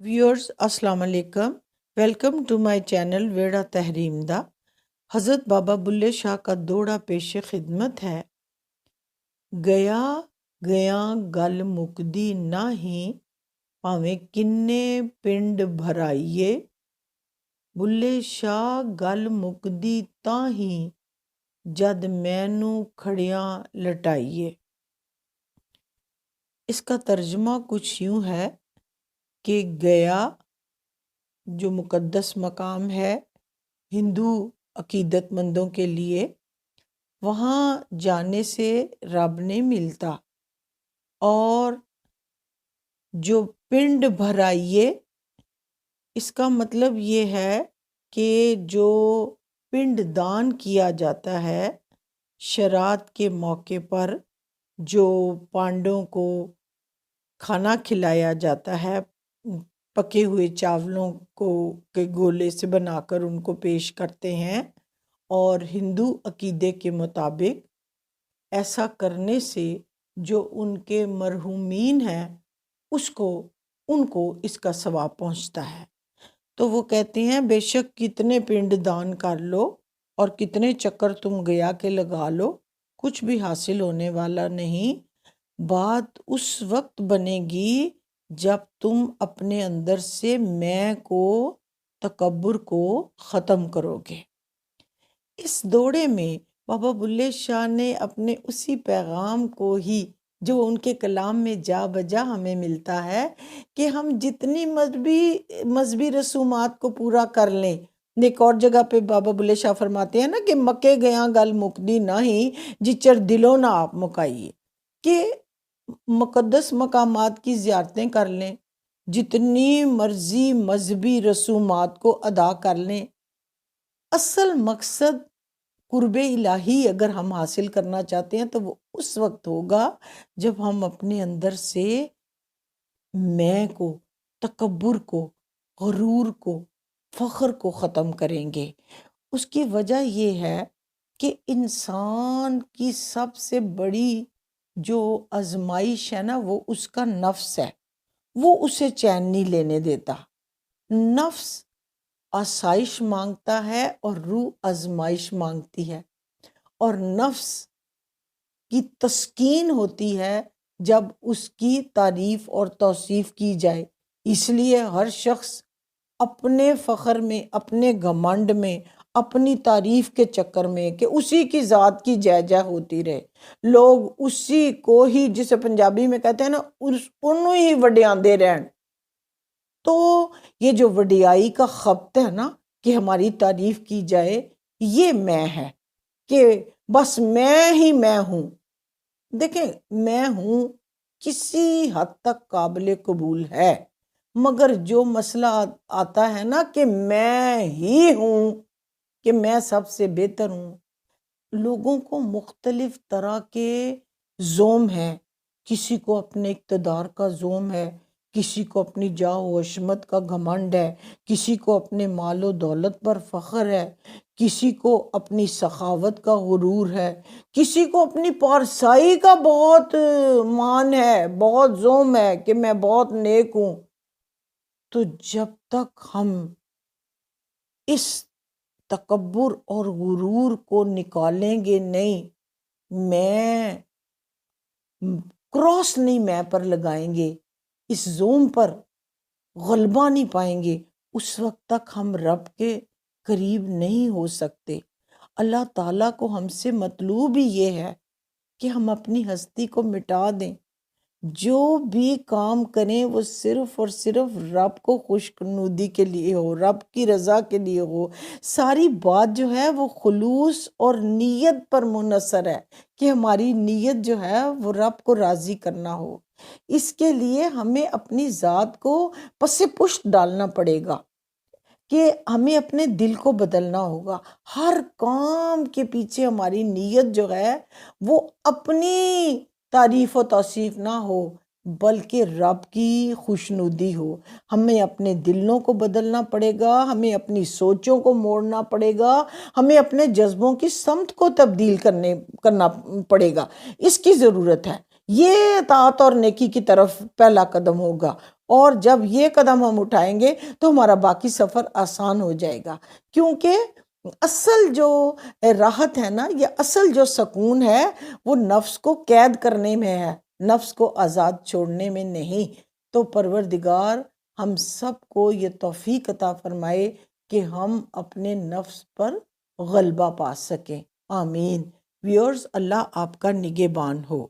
Viewers السلام علیکم، welcome to my channel ویڑا تحریم دا۔ حضرت بابا بلے شاہ کا دوڑا پیش خدمت ہے۔ گیا گیا گل مکدی ناہی، پاویں کنے پنڈ بھرائیے، بلے شاہ گل مکدی تاہی، جد مینوں کھڑیاں لٹائیے۔ اس کا ترجمہ کچھ یوں ہے کہ گیا جو مقدس مقام ہے ہندو عقیدت مندوں کے لیے، وہاں جانے سے رب نہیں ملتا، اور جو پنڈ بھرائیے، اس کا مطلب یہ ہے کہ جو پنڈ دان کیا جاتا ہے شرات کے موقع پر، جو پانڈوں کو کھانا کھلایا جاتا ہے پکے ہوئے چاولوں کو کے گولے سے بنا کر ان کو پیش کرتے ہیں، اور ہندو عقیدے کے مطابق ایسا کرنے سے جو ان کے مرحومین ہیں ان کو اس کا ثواب پہنچتا ہے۔ تو وہ کہتے ہیں بے شک کتنے پنڈ دان کر لو اور کتنے چکر تم گیا کے لگا لو، کچھ بھی حاصل ہونے والا نہیں۔ بات اس وقت بنے گی جب تم اپنے اندر سے میں کو، تکبر کو ختم کرو گے۔ اس دوڑے میں بابا بلے شاہ نے اپنے اسی پیغام کو ہی جو ان کے کلام میں جا بجا ہمیں ملتا ہے کہ ہم جتنی مذہبی رسومات کو پورا کر لیں۔ ایک اور جگہ پہ بابا بلے شاہ فرماتے ہیں نا کہ مکے گیا گل مکدی نہیں، جچر دلوں نہ آپ مکائیے، کہ مقدس مقامات کی زیارتیں کر لیں، جتنی مرضی مذہبی رسومات کو ادا کر لیں، اصل مقصد قرب الہی اگر ہم حاصل کرنا چاہتے ہیں تو وہ اس وقت ہوگا جب ہم اپنے اندر سے میں کو، تکبر کو، غرور کو، فخر کو ختم کریں گے۔ اس کی وجہ یہ ہے کہ انسان کی سب سے بڑی جو آزمائش ہے نا، وہ اس کا نفس ہے، وہ اسے چین نہیں لینے دیتا۔ نفس آسائش مانگتا ہے اور روح آزمائش مانگتی ہے، اور نفس کی تسکین ہوتی ہے جب اس کی تعریف اور توصیف کی جائے۔ اس لیے ہر شخص اپنے فخر میں، اپنے گھمنڈ میں، اپنی تعریف کے چکر میں کہ اسی کی ذات کی جے جے ہوتی رہے، لوگ اسی کو ہی، جسے پنجابی میں کہتے ہیں نا، انہوں ہی وڈیاندے رہن۔ تو یہ جو وڈیائی کا خبط ہے نا کہ ہماری تعریف کی جائے، یہ میں ہے کہ بس میں ہی میں ہوں۔ دیکھیں، میں ہوں کسی حد تک قابل قبول ہے، مگر جو مسئلہ آتا ہے نا کہ میں ہی ہوں، کہ میں سب سے بہتر ہوں، لوگوں کو مختلف طرح کے زوم ہیں۔ کسی کو اپنے اقتدار کا زوم ہے، کسی کو اپنی جاہ و عظمت کا گھمنڈ ہے، کسی کو اپنے مال و دولت پر فخر ہے، کسی کو اپنی سخاوت کا غرور ہے، کسی کو اپنی پارسائی کا بہت مان ہے، بہت زوم ہے کہ میں بہت نیک ہوں۔ تو جب تک ہم اس تکبر اور غرور کو نکالیں گے نہیں، میں کراس نہیں میں پر لگائیں گے، اس زوم پر غلبہ نہیں پائیں گے، اس وقت تک ہم رب کے قریب نہیں ہو سکتے۔ اللہ تعالیٰ کو ہم سے مطلوب ہی یہ ہے کہ ہم اپنی ہستی کو مٹا دیں، جو بھی کام کریں وہ صرف اور صرف رب کو خوشنودی کے لیے ہو، رب کی رضا کے لیے ہو۔ ساری بات جو ہے وہ خلوص اور نیت پر منحصر ہے کہ ہماری نیت جو ہے وہ رب کو راضی کرنا ہو۔ اس کے لیے ہمیں اپنی ذات کو پس پشت ڈالنا پڑے گا، کہ ہمیں اپنے دل کو بدلنا ہوگا۔ ہر کام کے پیچھے ہماری نیت جو ہے وہ اپنی تعریف و توصیف نہ ہو، بلکہ رب کی خوشنودی ہو۔ ہمیں اپنے دلوں کو بدلنا پڑے گا، ہمیں اپنی سوچوں کو موڑنا پڑے گا، ہمیں اپنے جذبوں کی سمت کو تبدیل کرنا پڑے گا۔ اس کی ضرورت ہے۔ یہ اطاعت اور نیکی کی طرف پہلا قدم ہوگا، اور جب یہ قدم ہم اٹھائیں گے تو ہمارا باقی سفر آسان ہو جائے گا، کیونکہ اصل جو راحت ہے نا، یہ اصل جو سکون ہے، وہ نفس کو قید کرنے میں ہے، نفس کو آزاد چھوڑنے میں نہیں۔ تو پروردگار ہم سب کو یہ توفیق عطا فرمائے کہ ہم اپنے نفس پر غلبہ پا سکیں، آمین۔ ویورز، اللہ آپ کا نگہبان ہو۔